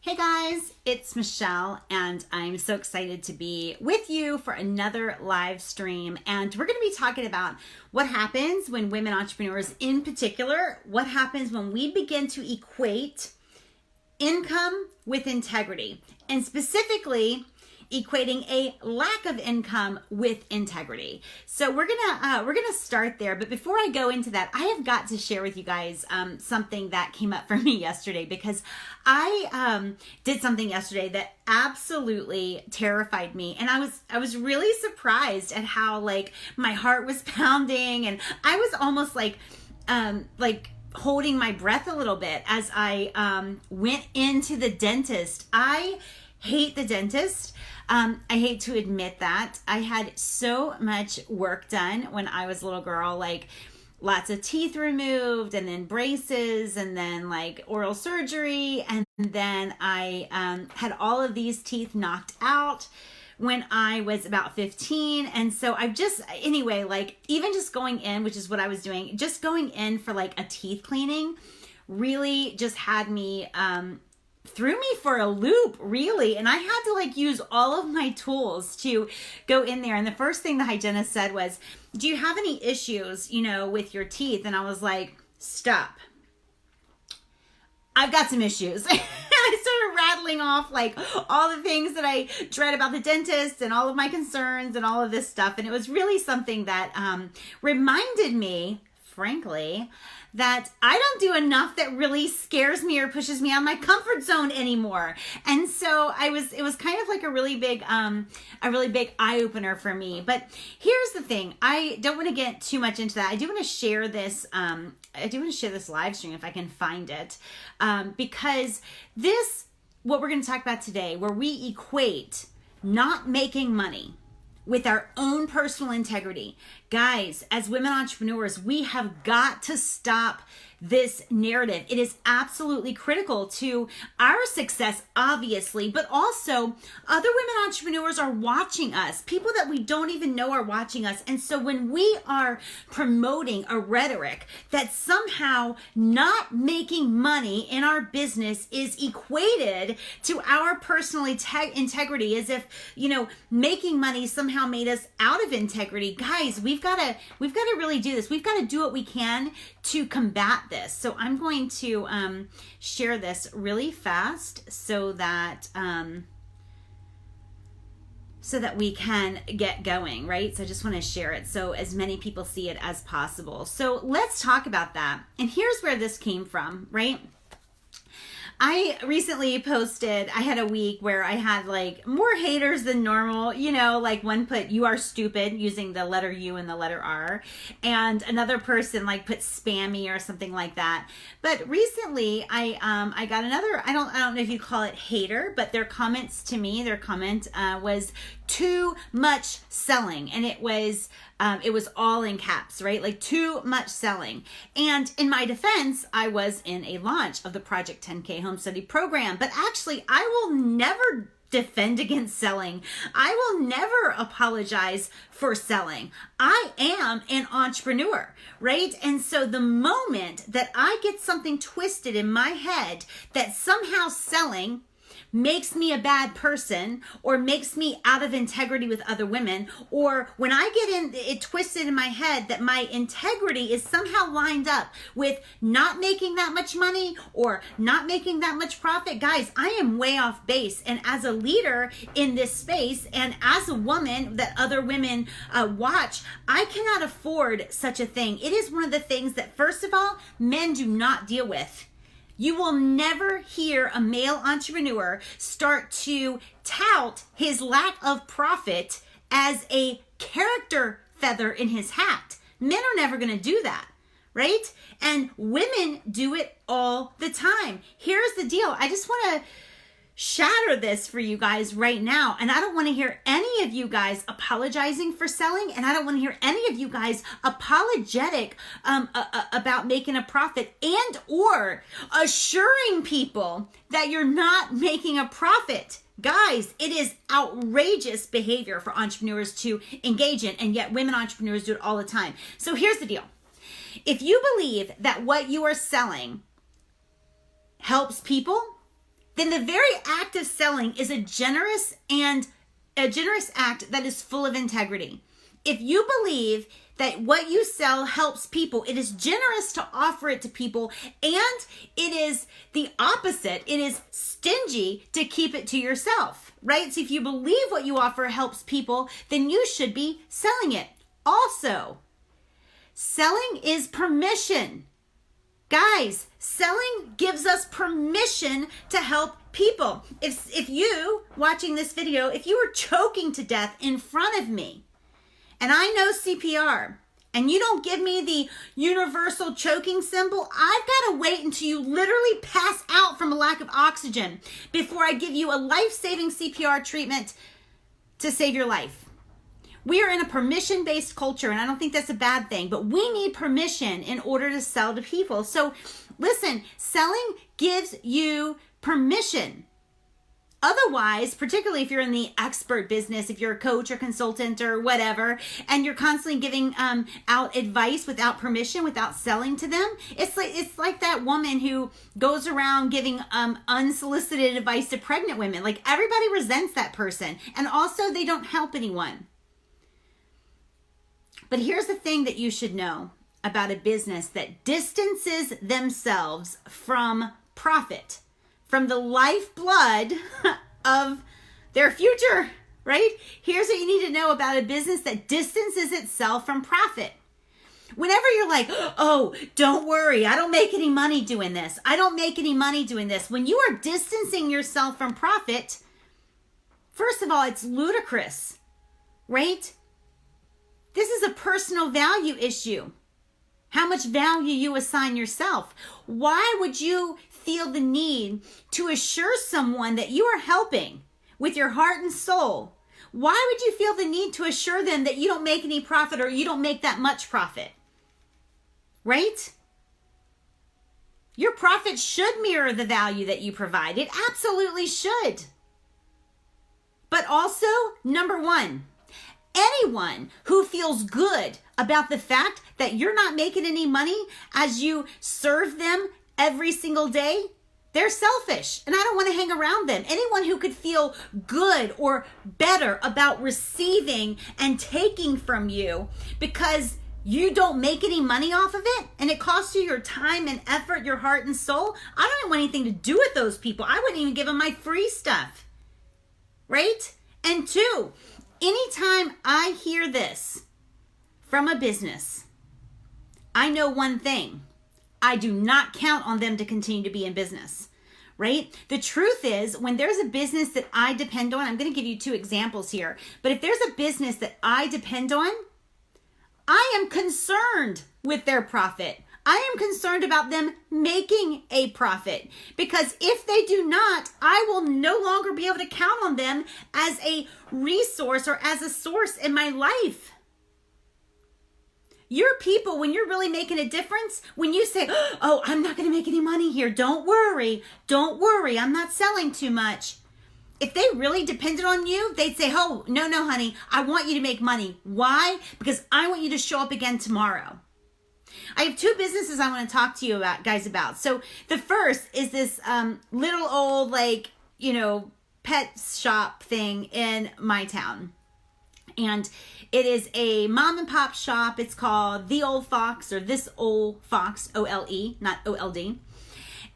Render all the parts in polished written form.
Hey guys, it's Michelle, and I'm so excited to be with you for another live stream. And we're going to be talking about what happens when women entrepreneurs, in particular, what happens when we begin to equate income with integrity, and specifically equating a lack of income with integrity. So we're gonna start there. But before I go into that, I have got to share with you guys something that came up for me yesterday, because I did something yesterday that absolutely terrified me, and I was really surprised at how like my heart was pounding, and I was almost like holding my breath a little bit as I went into the dentist. I hate the dentist. I hate to admit that. I had so much work done when I was a little girl, like lots of teeth removed, and then braces, and then like oral surgery. And then I had all of these teeth knocked out when I was about 15. And so I've just, anyway, like even just going in, which is what I was doing, just going in for like a teeth cleaning really just had me, threw me for a loop, really. And I had to like use all of my tools to go in there. And the first thing the hygienist said was, do you have any issues, with your teeth? And I was like, stop. I've got some issues. And I started rattling off like all the things that I dread about the dentist and all of my concerns and all of this stuff. And it was really something that reminded me, frankly, that I don't do enough that really scares me or pushes me out of my comfort zone anymore. And so it was kind of like a really big eye opener for me. But here's the thing. I don't want to get too much into that. I do want to share this live stream if I can find it. Because what we're going to talk about today, where we equate not making money with our own personal integrity. Guys, as women entrepreneurs, we have got to stop this narrative. It is absolutely critical to our success, obviously, but also other women entrepreneurs are watching us. People that we don't even know are watching us. And so when we are promoting a rhetoric that somehow not making money in our business is equated to our personal integrity, as if, making money somehow made us out of integrity. Guys, we've got to really do this. We've got to do what we can to combat this. So I'm going to share this really fast so that we can get going, right? So I just want to share it so as many people see it as possible. So let's talk about that. And here's where this came from, right? I recently posted, I had a week where I had like more haters than normal, like one put, "You are stupid," using the letter U and the letter R. And another person like put "spammy" or something like that. But recently I got another, I don't know if you call it hater, but their comment was "too much selling." And it was all in caps, right? Like too much selling. And in my defense, I was in a launch of the Project 10K Home Study Program, but actually I will never defend against selling. I will never apologize for selling. I am an entrepreneur, right? And so the moment that I get something twisted in my head that somehow selling makes me a bad person or makes me out of integrity with other women, or when I get it twisted in my head that my integrity is somehow lined up with not making that much money or not making that much profit, guys, I am way off base. And as a leader in this space and as a woman that other women watch, I cannot afford such a thing. It is one of the things that, first of all, men do not deal with. You will never hear a male entrepreneur start to tout his lack of profit as a character feather in his hat. Men are never going to do that, right? And women do it all the time. Here's the deal. I just want to shatter this for you guys right now. And I don't want to hear any of you guys apologizing for selling. And I don't want to hear any of you guys apologetic about making a profit and or assuring people that you're not making a profit. Guys, it is outrageous behavior for entrepreneurs to engage in, and yet women entrepreneurs do it all the time. So here's the deal. If you believe that what you are selling helps people, then the very act of selling is a generous act that is full of integrity. If you believe that what you sell helps people, it is generous to offer it to people, and it is the opposite. It is stingy to keep it to yourself, right? So if you believe what you offer helps people, then you should be selling it. Also, selling is permission. Guys, selling gives us permission to help people. If you, watching this video, if you were choking to death in front of me, and I know CPR, and you don't give me the universal choking symbol, I've got to wait until you literally pass out from a lack of oxygen before I give you a life-saving CPR treatment to save your life. We are in a permission-based culture, and I don't think that's a bad thing, but we need permission in order to sell to people. So listen, selling gives you permission. Otherwise, particularly if you're in the expert business, if you're a coach or consultant or whatever, and you're constantly giving out advice without permission, without selling to them, it's like that woman who goes around giving unsolicited advice to pregnant women. Like, everybody resents that person, and also they don't help anyone. But here's the thing that you should know about a business that distances themselves from profit, from the lifeblood of their future, right? Here's what you need to know about a business that distances itself from profit. Whenever you're like, oh, don't worry, I don't make any money doing this. I don't make any money doing this. When you are distancing yourself from profit, first of all, it's ludicrous, right? This is a personal value issue. How much value you assign yourself. Why would you feel the need to assure someone that you are helping with your heart and soul? Why would you feel the need to assure them that you don't make any profit or you don't make that much profit? Right? Your profit should mirror the value that you provide. It absolutely should. But also, number one, anyone who feels good about the fact that you're not making any money as you serve them every single day, they're selfish, and I don't want to hang around them. Anyone who could feel good or better about receiving and taking from you because you don't make any money off of it and it costs you your time and effort, your heart and soul, I don't even want anything to do with those people. I wouldn't even give them my free stuff, right? And two, anytime I hear this from a business, I know one thing. I do not count on them to continue to be in business, right? The truth is, when there's a business that I depend on, I'm going to give you two examples here, but if there's a business that I depend on, I am concerned with their profit. I am concerned about them making a profit, because if they do not, I will no longer be able to count on them as a resource or as a source in my life. Your people, when you're really making a difference, when you say, oh, I'm not going to make any money here, don't worry, I'm not selling too much. If they really depended on you, they'd say, oh, no, honey, I want you to make money. Why? Because I want you to show up again tomorrow. I have two businesses I want to talk to you about, guys, about. So the first is this little old, pet shop thing in my town. And it is a mom and pop shop. It's called The Old Fox, or This Old Fox, O-L-E, not O-L-D.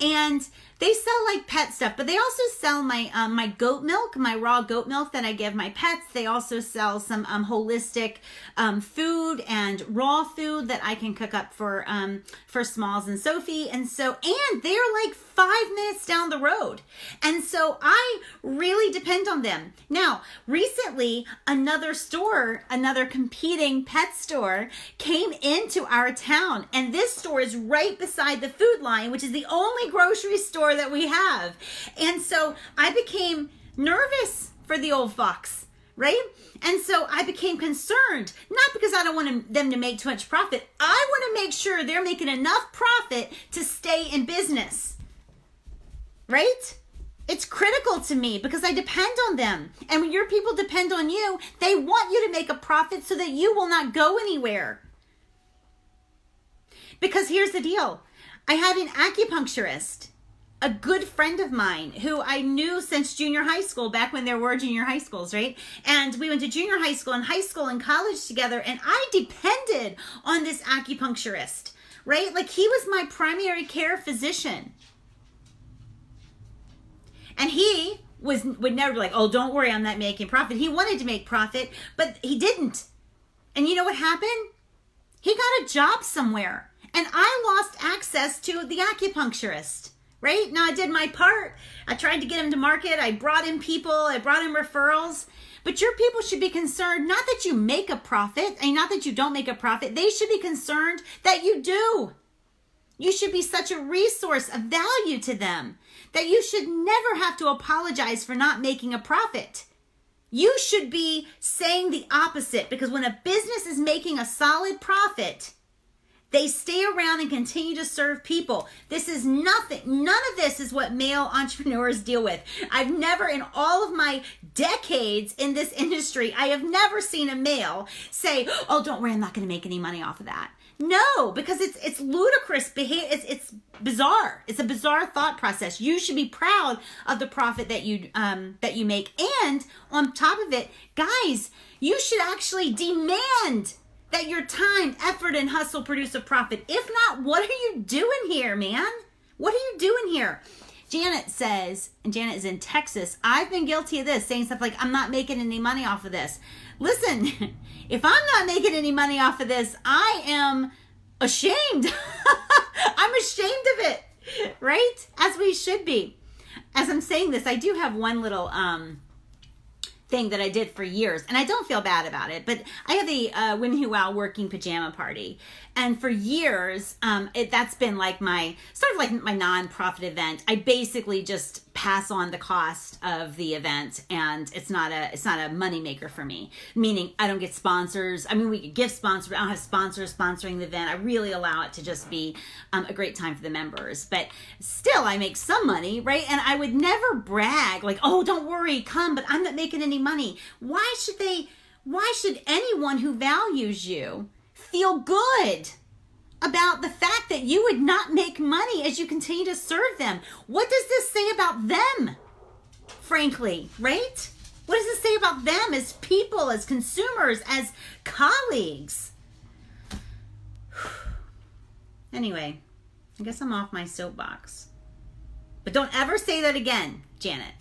And they sell like pet stuff, but they also sell my goat milk, my raw goat milk that I give my pets. They also sell some holistic food and raw food that I can cook up for Smalls and Sophie. And they're like 5 minutes down the road. And so I really depend on them. Now, recently, another competing pet store came into our town. And this store is right beside the Food Lion, which is the only grocery store that we have. And so I became nervous for the Old Fox, right? And so I became concerned, not because I don't want them to make too much profit. I want to make sure they're making enough profit to stay in business, right? It's critical to me because I depend on them. And when your people depend on you, they want you to make a profit so that you will not go anywhere. Because here's the deal. I had an acupuncturist a good friend of mine who I knew since junior high school, back when there were junior high schools, right? And we went to junior high school and college together, and I depended on this acupuncturist, right? Like, he was my primary care physician. And he would never be like, oh, don't worry, I'm not making profit. He wanted to make profit, but he didn't. And you know what happened? He got a job somewhere, and I lost access to the acupuncturist. Right? Now, I did my part. I tried to get him to market. I brought in people. I brought in referrals. But your people should be concerned, not that you make a profit, and not that you don't make a profit. They should be concerned that you do. You should be such a resource of value to them that you should never have to apologize for not making a profit. You should be saying the opposite, because when a business is making a solid profit, they stay around and continue to serve people. This is nothing. None of this is what male entrepreneurs deal with. I've never, in all of my decades in this industry, I have never seen a male say, oh, don't worry, I'm not going to make any money off of that. No, because it's ludicrous behavior. It's bizarre. It's a bizarre thought process. You should be proud of the profit that you make. And on top of it, guys, you should actually demand that your time, effort, and hustle produce a profit. If not, what are you doing here, man? What are you doing here? Janet says, and Janet is in Texas, I've been guilty of this, saying stuff like, I'm not making any money off of this. Listen, if I'm not making any money off of this, I am ashamed. I'm ashamed of it, right? As we should be. As I'm saying this, I do have one little thing that I did for years, and I don't feel bad about it, but I have a Women Who Wow working pajama party, and for years that's been like my sort of like my non-profit event. I basically just pass on the cost of the event, and it's not a money maker for me, meaning I don't get sponsors. I mean, we could give sponsors, but I don't have sponsors sponsoring the event. I really allow it to just be a great time for the members, but still I make some money, right? And I would never brag like, oh, don't worry, come, but I'm not making any money. Why should anyone who values you feel good about the fact that you would not make money as you continue to serve them? What does this say about them, frankly, right? What does this say about them as people, as consumers, as colleagues? Anyway, I guess I'm off my soapbox. But don't ever say that again, Janet.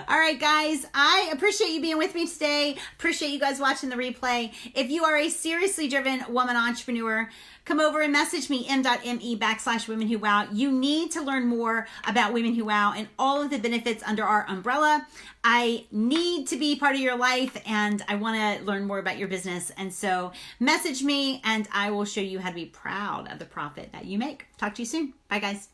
All right, guys, I appreciate you being with me today. Appreciate you guys watching the replay. If you are a seriously driven woman entrepreneur, come over and message me, m.me/Women Who Wow. You need to learn more about Women Who Wow and all of the benefits under our umbrella. I need to be part of your life, and I want to learn more about your business. And so message me, and I will show you how to be proud of the profit that you make. Talk to you soon. Bye, guys.